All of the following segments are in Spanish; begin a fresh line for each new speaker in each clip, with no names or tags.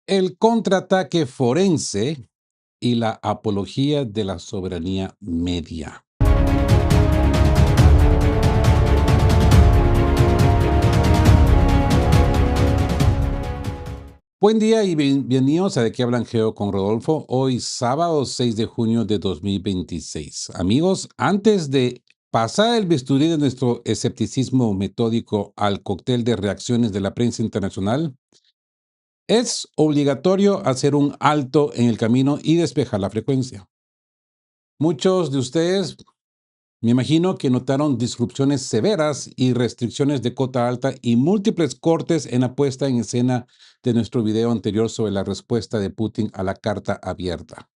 El contraataque forense y la apología de la soberanía media. Buen día y bienvenidos a De qué hablan Geo con Rodolfo. Hoy sábado 6 de junio de 2026. Amigos, antes de pasar el bisturí de nuestro escepticismo metódico al cóctel de reacciones de la prensa internacional, es obligatorio hacer un alto en el camino y despejar la frecuencia. Muchos de ustedes, me imagino que notaron disrupciones severas y restricciones de cota alta y múltiples cortes en la puesta en escena de nuestro video anterior sobre la respuesta de Putin a la carta abierta.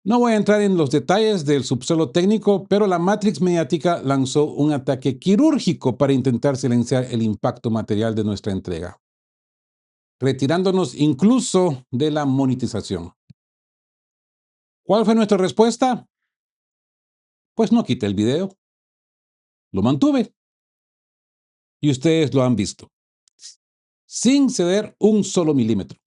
No voy a entrar en los detalles del subsuelo técnico, pero la Matrix mediática lanzó un ataque quirúrgico para intentar silenciar el impacto material de nuestra entrega, retirándonos incluso de la monetización. ¿Cuál fue nuestra respuesta? Pues no quité el video, lo mantuve y ustedes lo han visto, sin ceder un solo milímetro.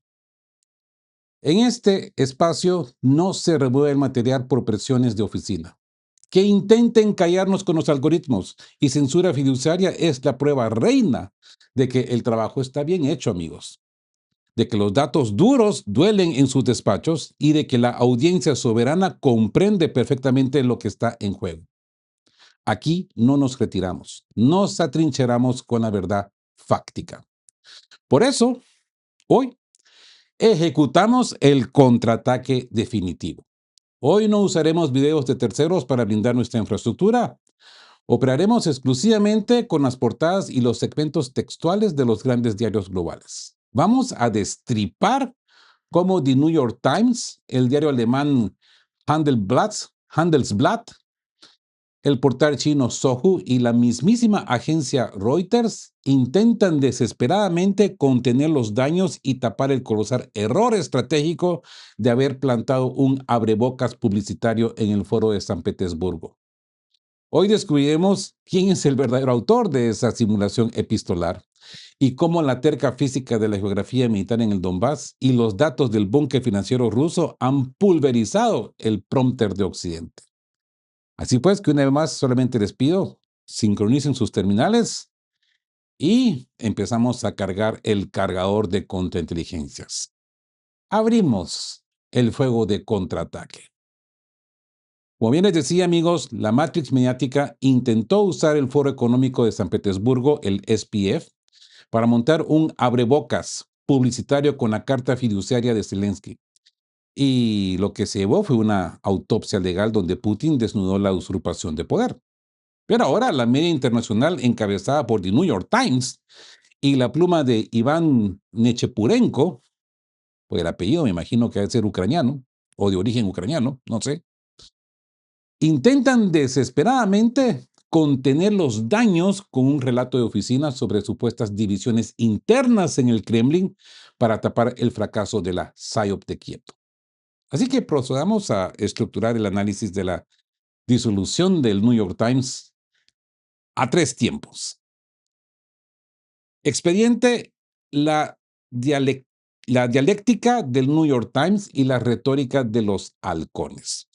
En este espacio no se remueve el material por presiones de oficina. Que intenten callarnos con los algoritmos y censura fiduciaria es la prueba reina de que el trabajo está bien hecho, amigos. De que los datos duros duelen en sus despachos y de que la audiencia soberana comprende perfectamente lo que está en juego. Aquí no nos retiramos, nos atrincheramos con la verdad fáctica. Por eso, hoy ejecutamos el contraataque definitivo. Hoy no usaremos videos de terceros para blindar nuestra infraestructura. Operaremos exclusivamente con las portadas y los segmentos textuales de los grandes diarios globales. Vamos a destripar cómo The New York Times, el diario alemán Handelsblatt, el portal chino Sohu y la mismísima agencia Reuters intentan desesperadamente contener los daños y tapar el colosal error estratégico de haber plantado un abrebocas publicitario en el foro de San Petersburgo. Hoy descubriremos quién es el verdadero autor de esa simulación epistolar y cómo la terca física de la geografía militar en el Donbass y los datos del búnker financiero ruso han pulverizado el prompter de Occidente. Así pues, que una vez más solamente les pido, sincronicen sus terminales y empezamos a cargar el cargador de contrainteligencias. Abrimos el fuego de contraataque. Como bien les decía, amigos, la Matrix mediática intentó usar el Foro Económico de San Petersburgo, el SPF, para montar un abrebocas publicitario con la carta fiduciaria de Zelensky. Y lo que se llevó fue una autopsia legal donde Putin desnudó la usurpación de poder. Pero ahora la media internacional encabezada por The New York Times y la pluma de Iván Nechepurenko, pues el apellido me imagino que debe ser ucraniano o de origen ucraniano, no sé, intentan desesperadamente contener los daños con un relato de oficina sobre supuestas divisiones internas en el Kremlin para tapar el fracaso de la PSYOP de Kiev. Así que procedamos a estructurar el análisis de la disolución del New York Times a tres tiempos. Expediente, la, dialec- la dialéctica del New York Times y la retórica de los halcones.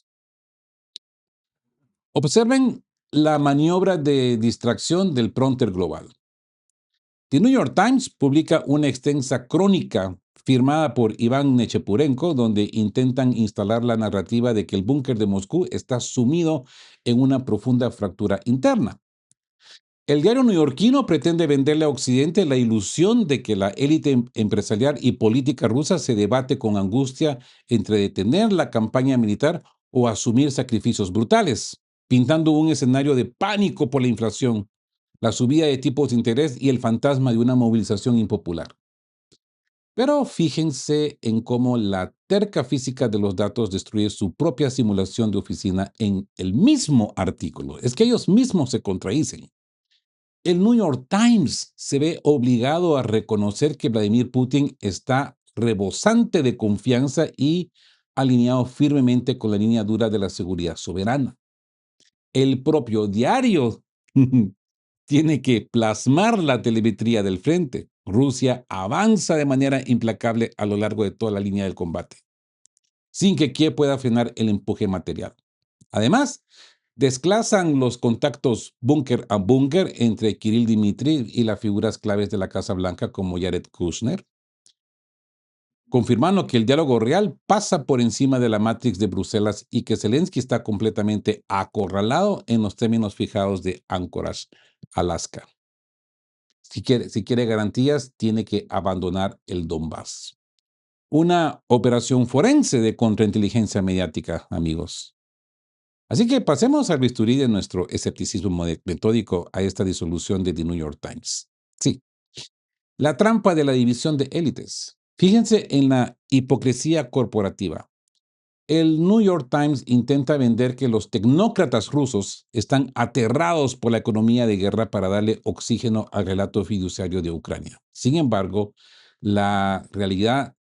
Observen la maniobra de distracción del prompter global. The New York Times publica una extensa crónica firmada por Iván Nechepurenko, donde intentan instalar la narrativa de que el búnker de Moscú está sumido en una profunda fractura interna. El diario neoyorquino pretende venderle a Occidente la ilusión de que la élite empresarial y política rusa se debate con angustia entre detener la campaña militar o asumir sacrificios brutales, pintando un escenario de pánico por la inflación, la subida de tipos de interés y el fantasma de una movilización impopular. Pero fíjense en cómo la terca física de los datos destruye su propia simulación de oficina en el mismo artículo. Es que ellos mismos se contradicen. El New York Times se ve obligado a reconocer que Vladimir Putin está rebosante de confianza y alineado firmemente con la línea dura de la seguridad soberana. El propio diario tiene que plasmar la telemetría del frente. Rusia avanza de manera implacable a lo largo de toda la línea del combate, sin que Kiev pueda frenar el empuje material. Además, desplazan los contactos búnker a búnker entre Kirill Dmitry y las figuras claves de la Casa Blanca como Jared Kushner, confirmando que el diálogo real pasa por encima de la Matrix de Bruselas y que Zelensky está completamente acorralado en los términos fijados de Anchorage, Alaska. Si quiere garantías, tiene que abandonar el Donbass. Una operación forense de contrainteligencia mediática, amigos. Así que pasemos al bisturí de nuestro escepticismo metódico a esta disolución de The New York Times. Sí, la trampa de la división de élites. Fíjense en la hipocresía corporativa. El New York Times intenta vender que los tecnócratas rusos están aterrados por la economía de guerra para darle oxígeno al relato fiduciario de Ucrania. Sin embargo, la realidad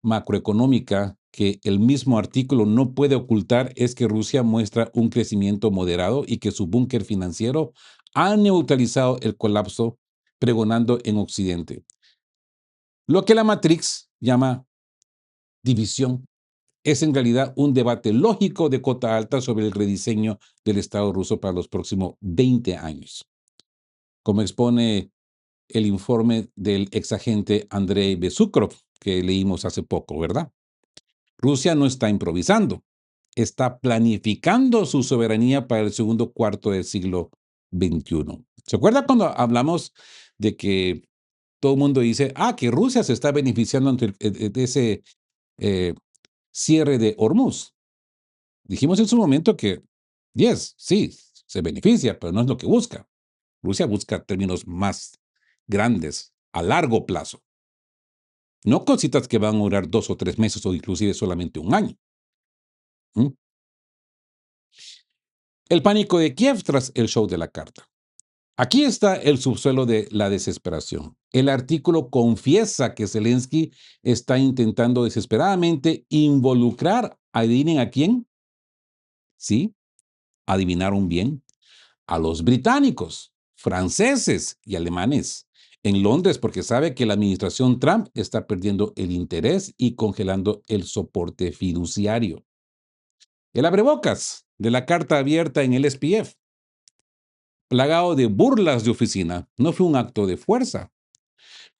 macroeconómica que el mismo artículo no puede ocultar es que Rusia muestra un crecimiento moderado y que su búnker financiero ha neutralizado el colapso pregonando en Occidente. Lo que la Matrix llama división es en realidad un debate lógico de cota alta sobre el rediseño del Estado ruso para los próximos 20 años, como expone el informe del exagente Andrei Besukhov que leímos hace poco, ¿verdad? Rusia no está improvisando, está planificando su soberanía para el segundo cuarto del siglo XXI. ¿Se acuerda cuando hablamos de que todo el mundo dice, que Rusia se está beneficiando de ese eh, cierre de Hormuz? Dijimos en su momento que, sí, se beneficia, pero no es lo que busca. Rusia busca términos más grandes, a largo plazo. No cositas que van a durar 2 o 3 meses o inclusive solamente un año. ¿Mm? El pánico de Kiev tras el show de la carta. Aquí está el subsuelo de la desesperación. El artículo confiesa que Zelensky está intentando desesperadamente involucrar, adivinen a quién, sí, adivinaron bien, a los británicos, franceses y alemanes en Londres porque sabe que la administración Trump está perdiendo el interés y congelando el soporte fiduciario. El abrebocas de la carta abierta en el SPF, plagado de burlas de oficina, no fue un acto de fuerza.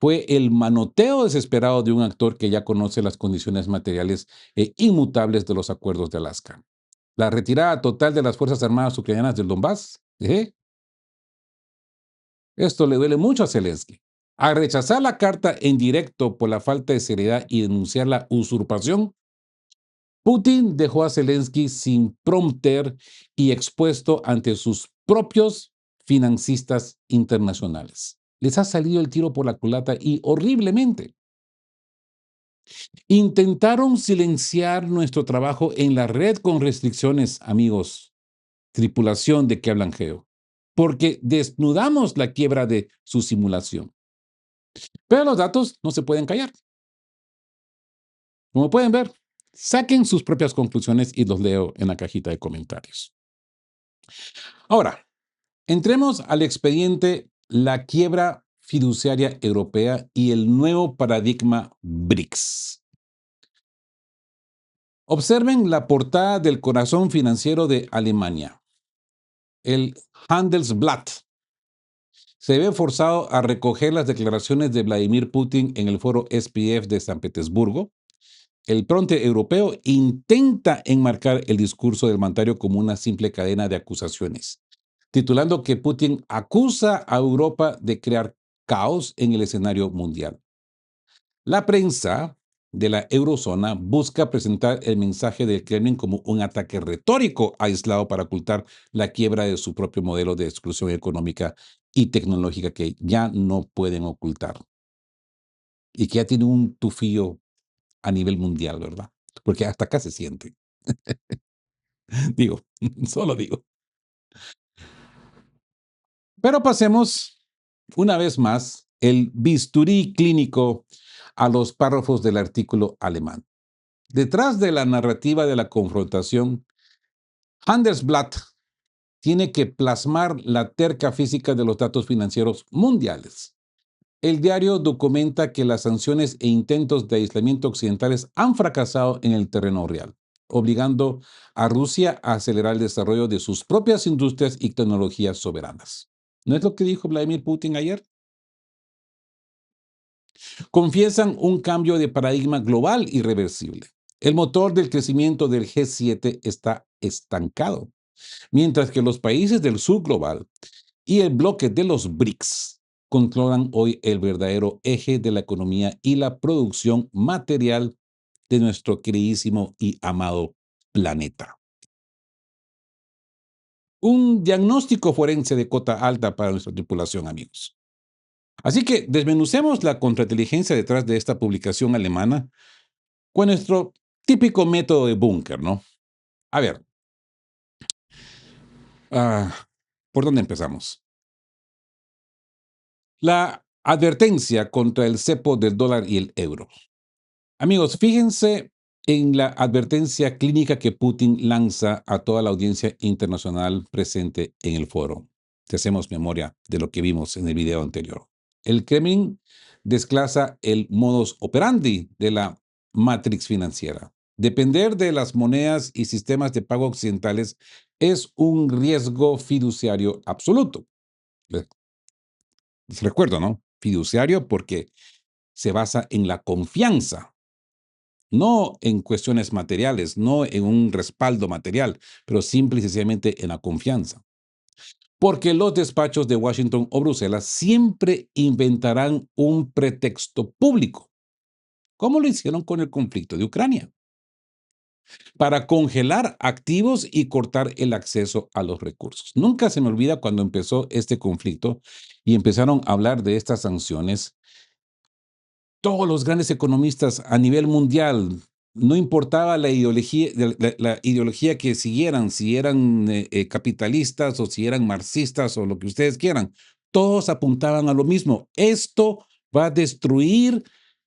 Fue el manoteo desesperado de un actor que ya conoce las condiciones materiales e inmutables de los acuerdos de Alaska. La retirada total de las Fuerzas Armadas ucranianas del Donbass. Esto le duele mucho a Zelensky. Al rechazar la carta en directo por la falta de seriedad y denunciar la usurpación, Putin dejó a Zelensky sin prompter y expuesto ante sus propios financistas internacionales. Les ha salido el tiro por la culata y horriblemente. Intentaron silenciar nuestro trabajo en la red con restricciones, amigos, tripulación de que hablan Geo, porque desnudamos la quiebra de su simulación. Pero los datos no se pueden callar. Como pueden ver, saquen sus propias conclusiones y los leo en la cajita de comentarios. Ahora, entremos al expediente La quiebra fiduciaria europea y el nuevo paradigma BRICS. Observen la portada del corazón financiero de Alemania, el Handelsblatt. Se ve forzado a recoger las declaraciones de Vladimir Putin en el foro SPF de San Petersburgo. El Fronte Europeo intenta enmarcar el discurso del mandatario como una simple cadena de acusaciones, titulando que Putin acusa a Europa de crear caos en el escenario mundial. La prensa de la eurozona busca presentar el mensaje del Kremlin como un ataque retórico aislado para ocultar la quiebra de su propio modelo de exclusión económica y tecnológica que ya no pueden ocultar y que ya tiene un tufillo a nivel mundial, ¿verdad? Porque hasta acá se siente. Digo, solo digo. Pero pasemos una vez más el bisturí clínico a los párrafos del artículo alemán. Detrás de la narrativa de la confrontación, Handelsblatt tiene que plasmar la terca física de los datos financieros mundiales. El diario documenta que las sanciones e intentos de aislamiento occidentales han fracasado en el terreno real, obligando a Rusia a acelerar el desarrollo de sus propias industrias y tecnologías soberanas. ¿No es lo que dijo Vladimir Putin ayer? Confiesan un cambio de paradigma global irreversible. El motor del crecimiento del G7 está estancado, mientras que los países del sur global y el bloque de los BRICS controlan hoy el verdadero eje de la economía y la producción material de nuestro queridísimo y amado planeta. Un diagnóstico forense de cota alta para nuestra tripulación, amigos. Así que desmenucemos la contrainteligencia detrás de esta publicación alemana con nuestro típico método de búnker, ¿no? A ver, ¿por dónde empezamos? La advertencia contra el cepo del dólar y el euro. Amigos, fíjense en la advertencia clínica que Putin lanza a toda la audiencia internacional presente en el foro. Si hacemos memoria de lo que vimos en el video anterior. El Kremlin desclasa el modus operandi de la matrix financiera. Depender de las monedas y sistemas de pago occidentales es un riesgo fiduciario absoluto. Les recuerdo, ¿no? Fiduciario porque se basa en la confianza, no en cuestiones materiales, no en un respaldo material, pero simple y sencillamente en la confianza. Porque los despachos de Washington o Bruselas siempre inventarán un pretexto público, como lo hicieron con el conflicto de Ucrania, para congelar activos y cortar el acceso a los recursos. Nunca se me olvida cuando empezó este conflicto y empezaron a hablar de estas sanciones. Todos los grandes economistas a nivel mundial, no importaba la ideología, la ideología que siguieran, si eran capitalistas o si eran marxistas o lo que ustedes quieran, todos apuntaban a lo mismo. Esto va a destruir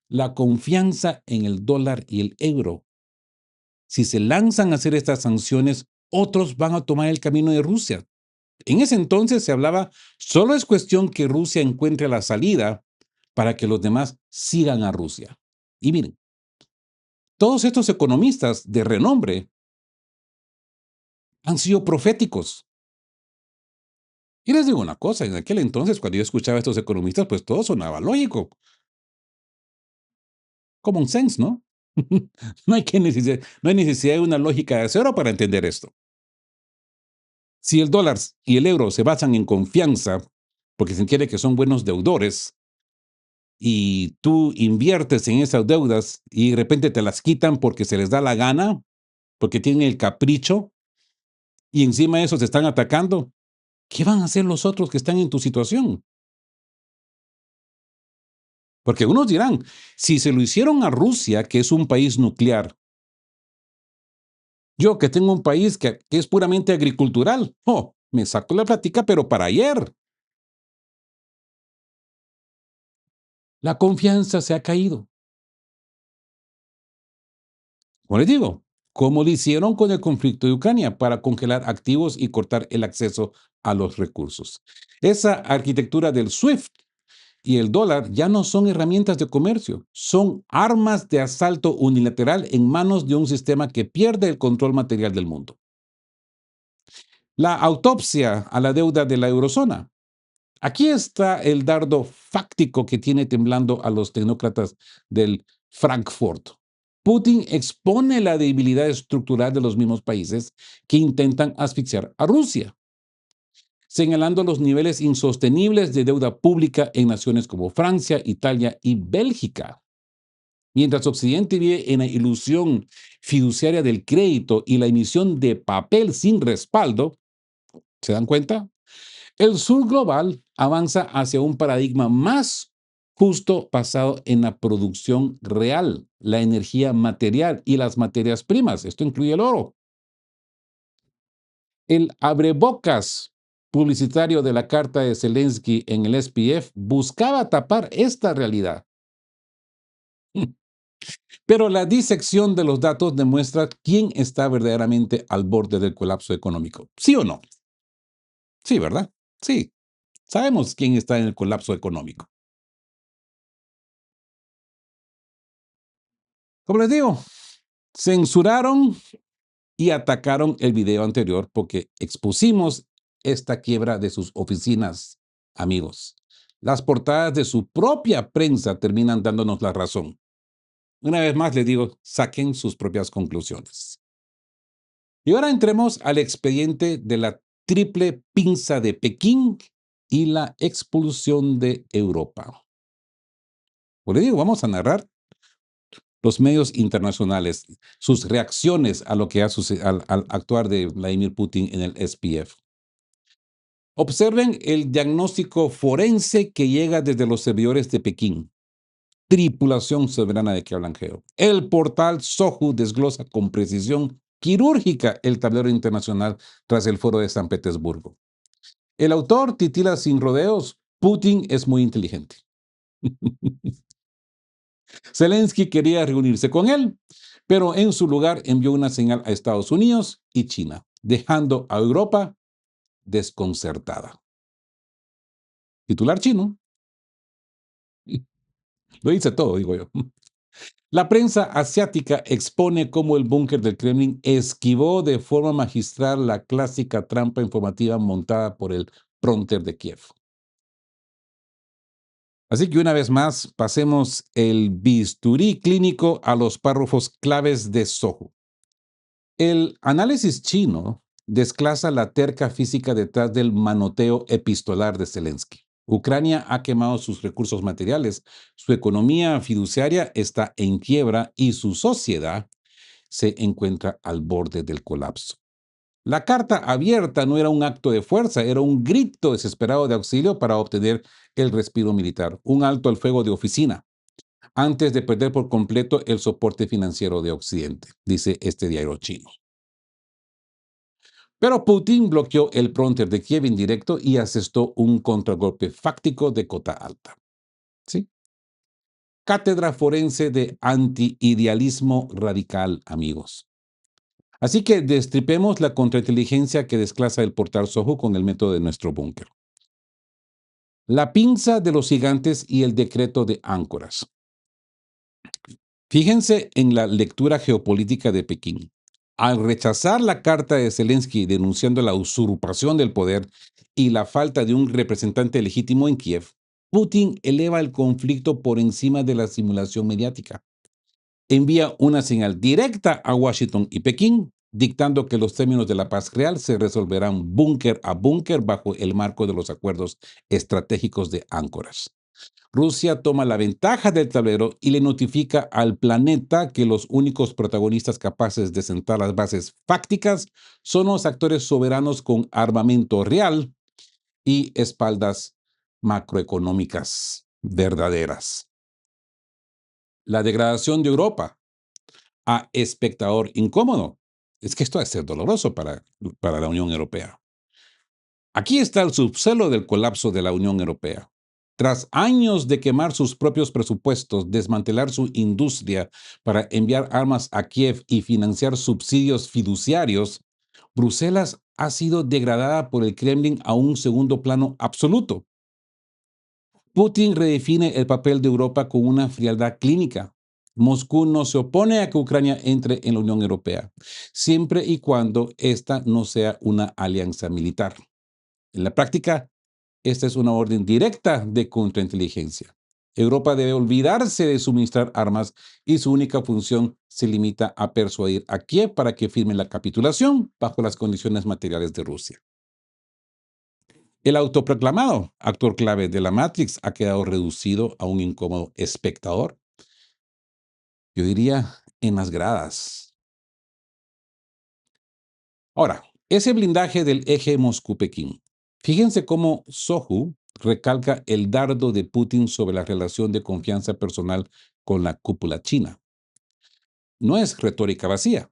la confianza en el dólar y el euro. Si se lanzan a hacer estas sanciones, otros van a tomar el camino de Rusia. En ese entonces se hablaba, solo es cuestión que Rusia encuentre la salida para que los demás sigan a Rusia. Y miren, todos estos economistas de renombre han sido proféticos. Y les digo una cosa, en aquel entonces cuando yo escuchaba a estos economistas, pues todo sonaba lógico, common sense, ¿no? No hay necesidad de una lógica de cero para entender esto. Si el dólar y el euro se basan en confianza, porque se entiende que son buenos deudores, y tú inviertes en esas deudas y de repente te las quitan porque se les da la gana, porque tienen el capricho y encima de eso se están atacando, ¿qué van a hacer los otros que están en tu situación? Porque unos dirán, si se lo hicieron a Rusia, que es un país nuclear, yo que tengo un país que es puramente agricultural, oh, me saco la plática, pero para ayer. La confianza se ha caído. Como les digo, como lo hicieron con el conflicto de Ucrania para congelar activos y cortar el acceso a los recursos. Esa arquitectura del SWIFT y el dólar ya no son herramientas de comercio, son armas de asalto unilateral en manos de un sistema que pierde el control material del mundo. La autopsia a la deuda de la eurozona. Aquí está el dardo fáctico que tiene temblando a los tecnócratas del Frankfurt. Putin expone la debilidad estructural de los mismos países que intentan asfixiar a Rusia, señalando los niveles insostenibles de deuda pública en naciones como Francia, Italia y Bélgica. Mientras Occidente vive en la ilusión fiduciaria del crédito y la emisión de papel sin respaldo, ¿se dan cuenta? El sur global avanza hacia un paradigma más justo basado en la producción real, la energía material y las materias primas. Esto incluye el oro. El abrebocas publicitario de la carta de Zelensky en el SPF buscaba tapar esta realidad. Pero la disección de los datos demuestra quién está verdaderamente al borde del colapso económico. ¿Sí o no? Sí, ¿verdad? Sí. Sabemos quién está en el colapso económico. Como les digo, censuraron y atacaron el video anterior porque expusimos esta quiebra de sus oficinas, amigos. Las portadas de su propia prensa terminan dándonos la razón. Una vez más les digo, saquen sus propias conclusiones. Y ahora entremos al expediente de la triple pinza de Pekín y la expulsión de Europa. Por ello, vamos a narrar los medios internacionales, sus reacciones a lo que ha sucedido al actuar de Vladimir Putin en el SPF. Observen el diagnóstico forense que llega desde los servidores de Pekín. Tripulación soberana de que hablan Geo. El portal Sohu desglosa con precisión quirúrgica el tablero internacional tras el foro de San Petersburgo. El autor titula sin rodeos, Putin es muy inteligente. Zelensky quería reunirse con él, pero en su lugar envió una señal a Estados Unidos y China, dejando a Europa desconcertada. Titular chino. Lo dice todo, digo yo. La prensa asiática expone cómo el búnker del Kremlin esquivó de forma magistral la clásica trampa informativa montada por el prompter de Kiev. Así que una vez más, pasemos el bisturí clínico a los párrafos claves de Soho. El análisis chino desclasa la terca física detrás del manoteo epistolar de Zelensky. Ucrania ha quemado sus recursos materiales, su economía fiduciaria está en quiebra y su sociedad se encuentra al borde del colapso. La carta abierta no era un acto de fuerza, era un grito desesperado de auxilio para obtener el respiro militar, un alto al fuego de oficina, antes de perder por completo el soporte financiero de Occidente, dice este diario chino. Pero Putin bloqueó el prompter de Kiev en directo y asestó un contragolpe fáctico de cota alta. ¿Sí? Cátedra forense de antiidealismo radical, amigos. Así que destripemos la contrainteligencia que desclasa el portal Soho con el método de nuestro búnker. La pinza de los gigantes y el decreto de áncoras. Fíjense en la lectura geopolítica de Pekín. Al rechazar la carta de Zelensky denunciando la usurpación del poder y la falta de un representante legítimo en Kiev, Putin eleva el conflicto por encima de la simulación mediática. Envía una señal directa a Washington y Pekín, dictando que los términos de la paz real se resolverán búnker a búnker bajo el marco de los acuerdos estratégicos de áncoras. Rusia toma la ventaja del tablero y le notifica al planeta que los únicos protagonistas capaces de sentar las bases fácticas son los actores soberanos con armamento real y espaldas macroeconómicas verdaderas. La degradación de Europa a espectador incómodo. Es que esto va a ser doloroso para la Unión Europea. Aquí está el subsuelo del colapso de la Unión Europea. Tras años de quemar sus propios presupuestos, desmantelar su industria para enviar armas a Kiev y financiar subsidios fiduciarios, Bruselas ha sido degradada por el Kremlin a un segundo plano absoluto. Putin redefine el papel de Europa con una frialdad clínica. Moscú no se opone a que Ucrania entre en la Unión Europea, siempre y cuando esta no sea una alianza militar. En la práctica, esta es una orden directa de contrainteligencia. Europa debe olvidarse de suministrar armas y su única función se limita a persuadir a Kiev para que firme la capitulación bajo las condiciones materiales de Rusia. El autoproclamado actor clave de la Matrix ha quedado reducido a un incómodo espectador, yo diría, en las gradas. Ahora, ese blindaje del eje Moscú-Pekín. Fíjense cómo Sohu recalca el dardo de Putin sobre la relación de confianza personal con la cúpula china. No es retórica vacía,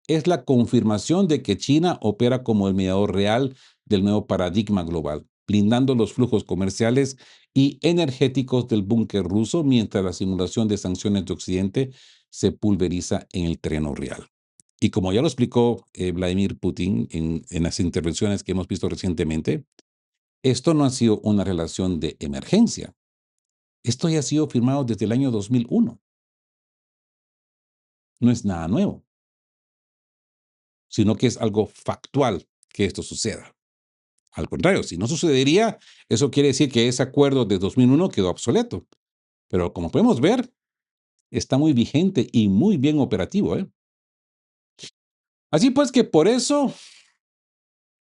es la confirmación de que China opera como el mediador real del nuevo paradigma global, blindando los flujos comerciales y energéticos del búnker ruso mientras la simulación de sanciones de Occidente se pulveriza en el terreno real. Y como ya lo explicó Vladimir Putin en las intervenciones que hemos visto recientemente, esto no ha sido una relación de emergencia. Esto ya ha sido firmado desde el año 2001. no es nada nuevo, sino que es algo factual que esto suceda. Al contrario, si no sucedería, eso quiere decir que ese acuerdo de 2001 quedó obsoleto. Pero como podemos ver, está muy vigente y muy bien operativo, ¿eh? Así pues que por eso,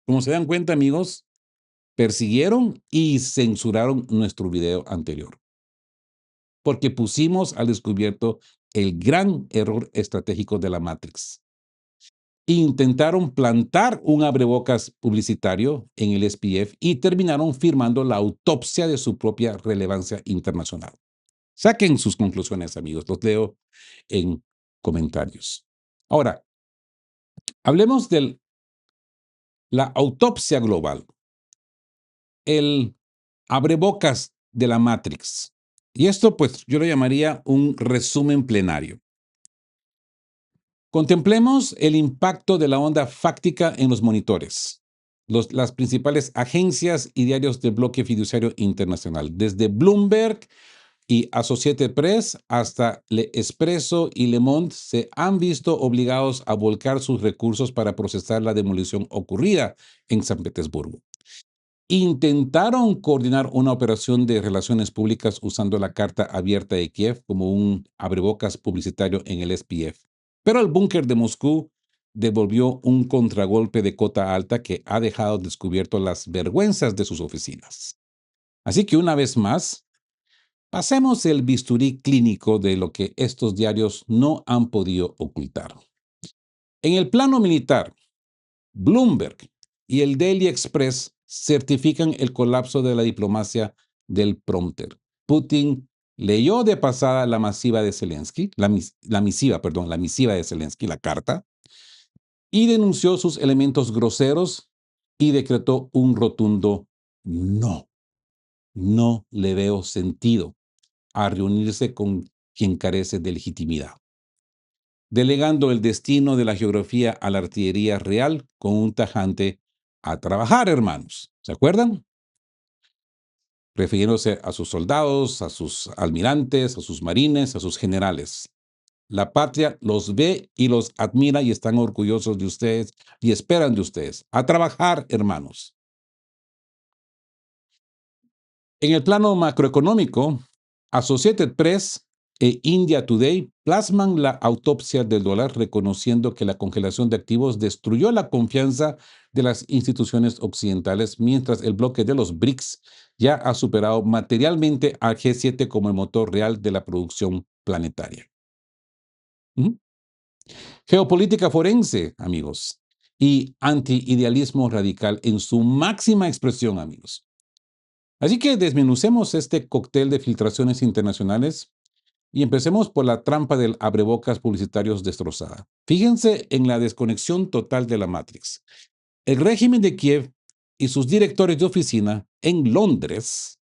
como se dan cuenta, amigos, persiguieron y censuraron nuestro video anterior, porque pusimos al descubierto el gran error estratégico de la Matrix. Intentaron plantar un abrebocas publicitario en el SPF y terminaron firmando la autopsia de su propia relevancia internacional. Saquen sus conclusiones, amigos. Los leo en comentarios. Ahora, hablemos de la autopsia global, el abrebocas de la Matrix. Y esto, pues, yo lo llamaría un resumen plenario. Contemplemos el impacto de la onda fáctica en los monitores, las principales agencias y diarios del bloque fiduciario internacional, desde Bloomberg y Associated Press hasta Le Expresso y Le Monde, se han visto obligados a volcar sus recursos para procesar la demolición ocurrida en San Petersburgo. Intentaron coordinar una operación de relaciones públicas usando la carta abierta de Kiev como un abrebocas publicitario en el SPF. Pero el búnker de Moscú devolvió un contragolpe de cota alta que ha dejado descubierto las vergüenzas de sus oficinas. Así que una vez más, pasemos el bisturí clínico de lo que estos diarios no han podido ocultar. En el plano militar, Bloomberg y el Daily Express certifican el colapso de la diplomacia del prompter. Putin leyó de pasada la masiva de Zelensky, la misiva de Zelensky, la carta, y denunció sus elementos groseros y decretó un rotundo no. No le veo sentido a reunirse con quien carece de legitimidad, delegando el destino de la geografía a la artillería real con un tajante a trabajar, hermanos. ¿Se acuerdan? Refiriéndose a sus soldados, a sus almirantes, a sus marines, a sus generales. La patria los ve y los admira y están orgullosos de ustedes y esperan de ustedes. A trabajar, hermanos. En el plano macroeconómico, Associated Press e India Today plasman la autopsia del dólar reconociendo que la congelación de activos destruyó la confianza de las instituciones occidentales, mientras el bloque de los BRICS ya ha superado materialmente al G7 como el motor real de la producción planetaria. ¿Mm? Geopolítica forense, amigos, y antiidealismo radical en su máxima expresión, amigos. Así que desmenucemos este cóctel de filtraciones internacionales y empecemos por la trampa del abrebocas publicitarios destrozada. Fíjense en la desconexión total de la Matrix. El régimen de Kiev y sus directores de oficina en Londres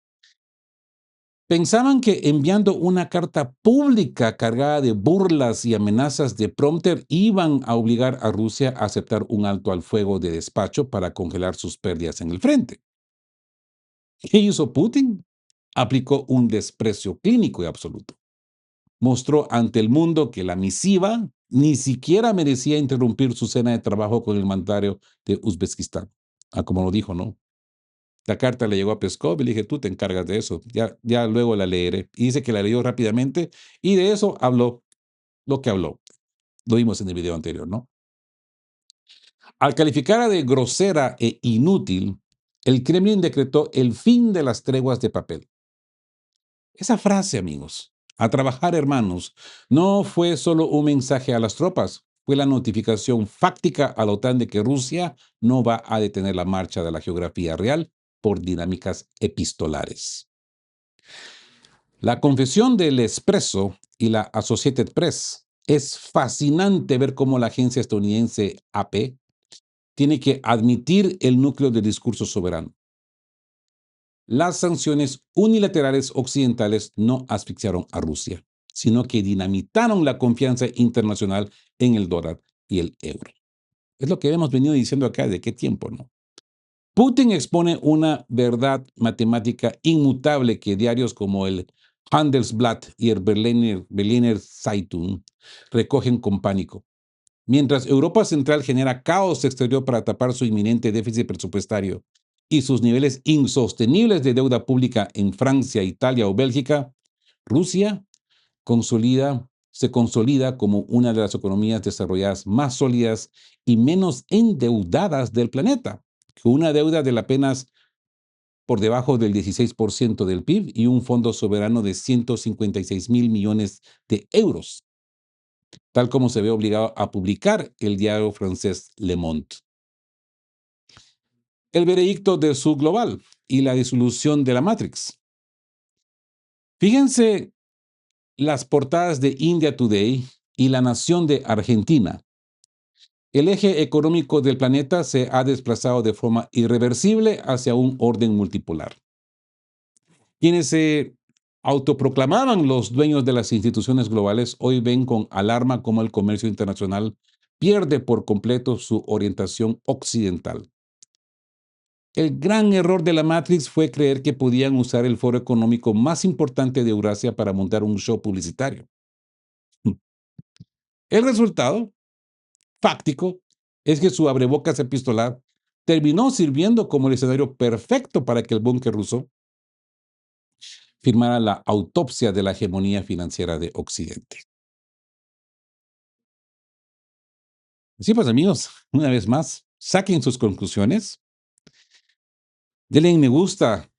pensaban que enviando una carta pública cargada de burlas y amenazas de prompter iban a obligar a Rusia a aceptar un alto al fuego de despacho para congelar sus pérdidas en el frente. ¿Qué hizo Putin? Aplicó un desprecio clínico y absoluto. Mostró ante el mundo que la misiva ni siquiera merecía interrumpir su cena de trabajo con el mandatario de Uzbekistán. Como lo dijo, ¿no? La carta le llegó a Peskov y le dije, tú te encargas de eso, ya luego la leeré. Y dice que la leyó rápidamente y de eso habló lo que habló. Lo vimos en el video anterior, ¿no? Al calificarla de grosera e inútil, el Kremlin decretó el fin de las treguas de papel. Esa frase, amigos, a trabajar, hermanos, no fue solo un mensaje a las tropas, fue la notificación fáctica a la OTAN de que Rusia no va a detener la marcha de la geografía real por dinámicas epistolares. La confesión del Expresso y la Associated Press es fascinante ver cómo la agencia estadounidense AP tiene que admitir el núcleo del discurso soberano. Las sanciones unilaterales occidentales no asfixiaron a Rusia, sino que dinamitaron la confianza internacional en el dólar y el euro. Es lo que hemos venido diciendo acá de qué tiempo, ¿no? Putin expone una verdad matemática inmutable que diarios como el Handelsblatt y el Berliner Zeitung recogen con pánico. Mientras Europa Central genera caos exterior para tapar su inminente déficit presupuestario y sus niveles insostenibles de deuda pública en Francia, Italia o Bélgica, Rusia se consolida como una de las economías desarrolladas más sólidas y menos endeudadas del planeta, con una deuda de apenas por debajo del 16% del PIB y un fondo soberano de 156.000 millones de euros, tal como se ve obligado a publicar el diario francés Le Monde. El veredicto de su global y la disolución de la Matrix. Fíjense las portadas de India Today y La Nación de Argentina. El eje económico del planeta se ha desplazado de forma irreversible hacia un orden multipolar. Quienes se autoproclamaban los dueños de las instituciones globales hoy ven con alarma cómo el comercio internacional pierde por completo su orientación occidental. El gran error de la Matrix fue creer que podían usar el foro económico más importante de Eurasia para montar un show publicitario. El resultado fáctico es que su abrebocas epistolar terminó sirviendo como el escenario perfecto para que el búnker ruso firmara la autopsia de la hegemonía financiera de Occidente. Así pues, amigos, una vez más, saquen sus conclusiones, denle me gusta,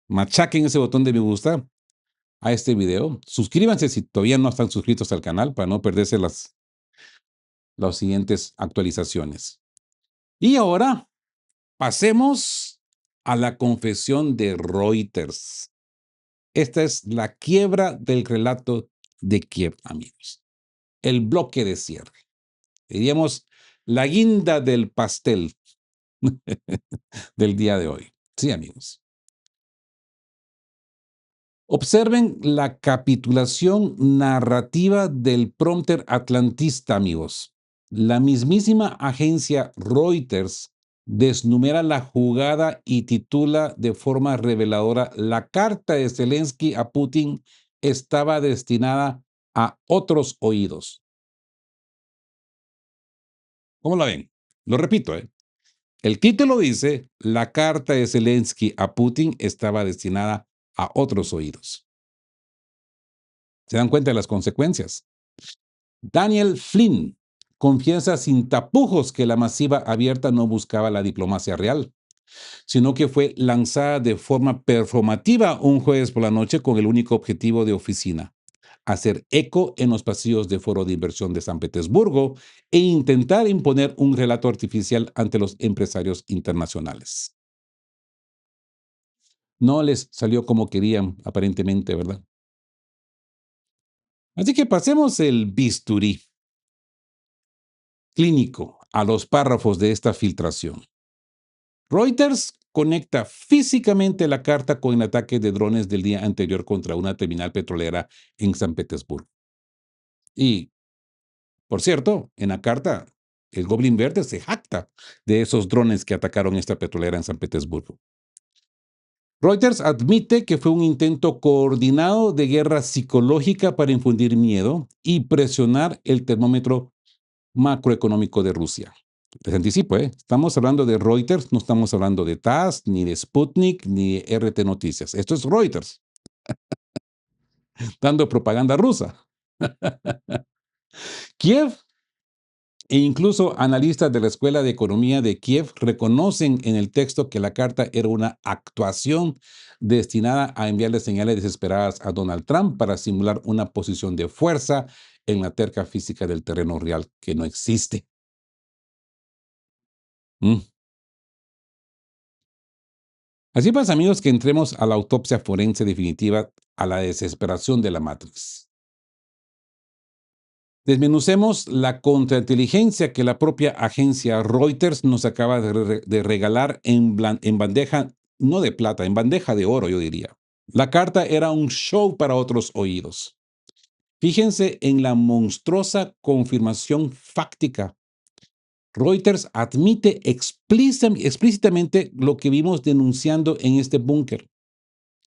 machaquen ese botón de me gusta a este video, suscríbanse si todavía no están suscritos al canal para no perderse las siguientes actualizaciones. Y ahora pasemos a la confesión de Reuters. Esta es la quiebra del relato de Kiev, amigos. El bloque de cierre. Diríamos la guinda del pastel del día de hoy. Sí, amigos. Observen la capitulación narrativa del prompter atlantista, amigos. La mismísima agencia Reuters desnumera la jugada y titula de forma reveladora: la carta de Zelensky a Putin estaba destinada a otros oídos. ¿Cómo la ven? Lo repito, ¿eh? El título dice: la carta de Zelensky a Putin estaba destinada a otros oídos. ¿Se dan cuenta de las consecuencias? Daniel Flynn confiesa sin tapujos que la masiva abierta no buscaba la diplomacia real, sino que fue lanzada de forma performativa un jueves por la noche con el único objetivo de oficina: hacer eco en los pasillos de Foro de Inversión de San Petersburgo e intentar imponer un relato artificial ante los empresarios internacionales. No les salió como querían, aparentemente, ¿verdad? Así que pasemos el bisturí clínico a los párrafos de esta filtración. Reuters conecta físicamente la carta con el ataque de drones del día anterior contra una terminal petrolera en San Petersburgo. Y, por cierto, en la carta, el Goblin Verde se jacta de esos drones que atacaron esta petrolera en San Petersburgo. Reuters admite que fue un intento coordinado de guerra psicológica para infundir miedo y presionar el termómetro macroeconómico de Rusia. Les anticipo, estamos hablando de Reuters, no estamos hablando de TASS, ni de Sputnik, ni de RT Noticias. Esto es Reuters, dando propaganda rusa. Kiev e incluso analistas de la Escuela de Economía de Kiev reconocen en el texto que la carta era una actuación destinada a enviarle señales desesperadas a Donald Trump para simular una posición de fuerza en la terca física del terreno real que no existe. Mm. Así pues, amigos, que entremos a la autopsia forense definitiva a la desesperación de la Matrix. Desmenucemos la contrainteligencia que la propia agencia Reuters nos acaba de regalar en bandeja, no de plata, en bandeja de oro, yo diría. La carta era un show para otros oídos. Fíjense en la monstruosa confirmación fáctica. Reuters admite explícitamente lo que vimos denunciando en este búnker.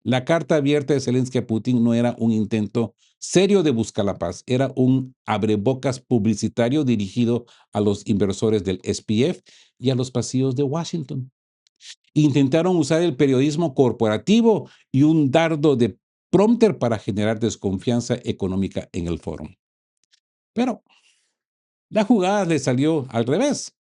La carta abierta de Zelensky a Putin no era un intento serio de buscar la paz, era un abrebocas publicitario dirigido a los inversores del SPF y a los pasillos de Washington. Intentaron usar el periodismo corporativo y un dardo de prompter para generar desconfianza económica en el foro. Pero la jugada le salió al revés.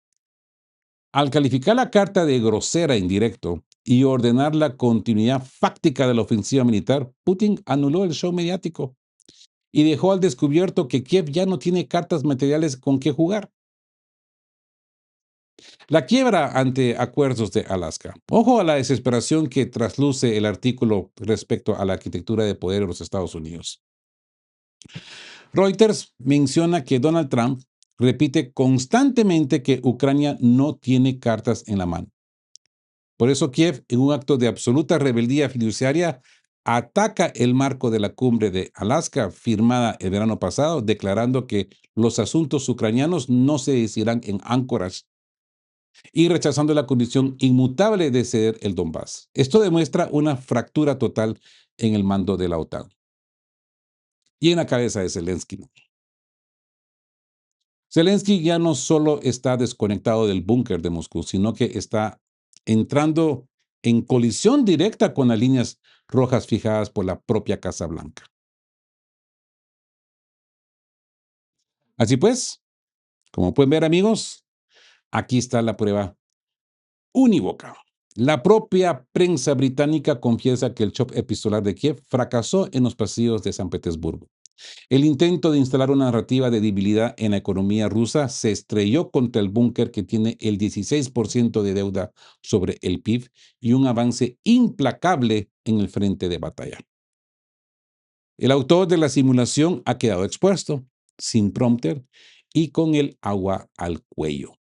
Al calificar la carta de grosera en directo y ordenar la continuidad fáctica de la ofensiva militar, Putin anuló el show mediático y dejó al descubierto que Kiev ya no tiene cartas materiales con qué jugar. La quiebra ante acuerdos de Alaska. Ojo a la desesperación que trasluce el artículo respecto a la arquitectura de poder de los Estados Unidos. Reuters menciona que Donald Trump repite constantemente que Ucrania no tiene cartas en la mano. Por eso Kiev, en un acto de absoluta rebeldía fiduciaria, ataca el marco de la cumbre de Alaska firmada el verano pasado, declarando que los asuntos ucranianos no se decidirán en Anchorage y rechazando la condición inmutable de ceder el Donbass. Esto demuestra una fractura total en el mando de la OTAN y en la cabeza de Zelensky. Zelensky ya no solo está desconectado del búnker de Moscú, sino que está entrando en colisión directa con las líneas rojas fijadas por la propia Casa Blanca. Así pues, como pueden ver, amigos, aquí está la prueba unívoca. La propia prensa británica confiesa que el shock epistolar de Kiev fracasó en los pasillos de San Petersburgo. El intento de instalar una narrativa de debilidad en la economía rusa se estrelló contra el búnker que tiene el 16% de deuda sobre el PIB y un avance implacable en el frente de batalla. El autor de la simulación ha quedado expuesto, sin prompter y con el agua al cuello.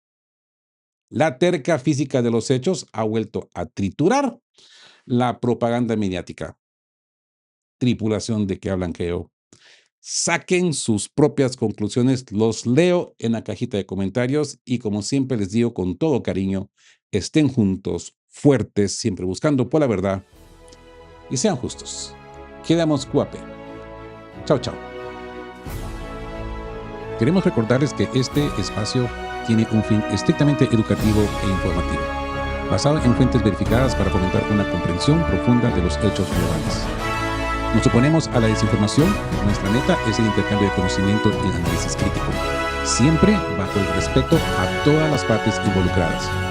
La terca física de los hechos ha vuelto a triturar la propaganda mediática. Tripulación de que hablan que yo. Saquen sus propias conclusiones, los leo en la cajita de comentarios y como siempre les digo con todo cariño, estén juntos, fuertes, siempre buscando por la verdad y sean justos. Quedamos cuape. Chao, chao. Queremos recordarles que este espacio tiene un fin estrictamente educativo e informativo, basado en fuentes verificadas para fomentar una comprensión profunda de los hechos globales. Nos oponemos a la desinformación. Nuestra meta es el intercambio de conocimiento y análisis crítico, siempre bajo el respeto a todas las partes involucradas.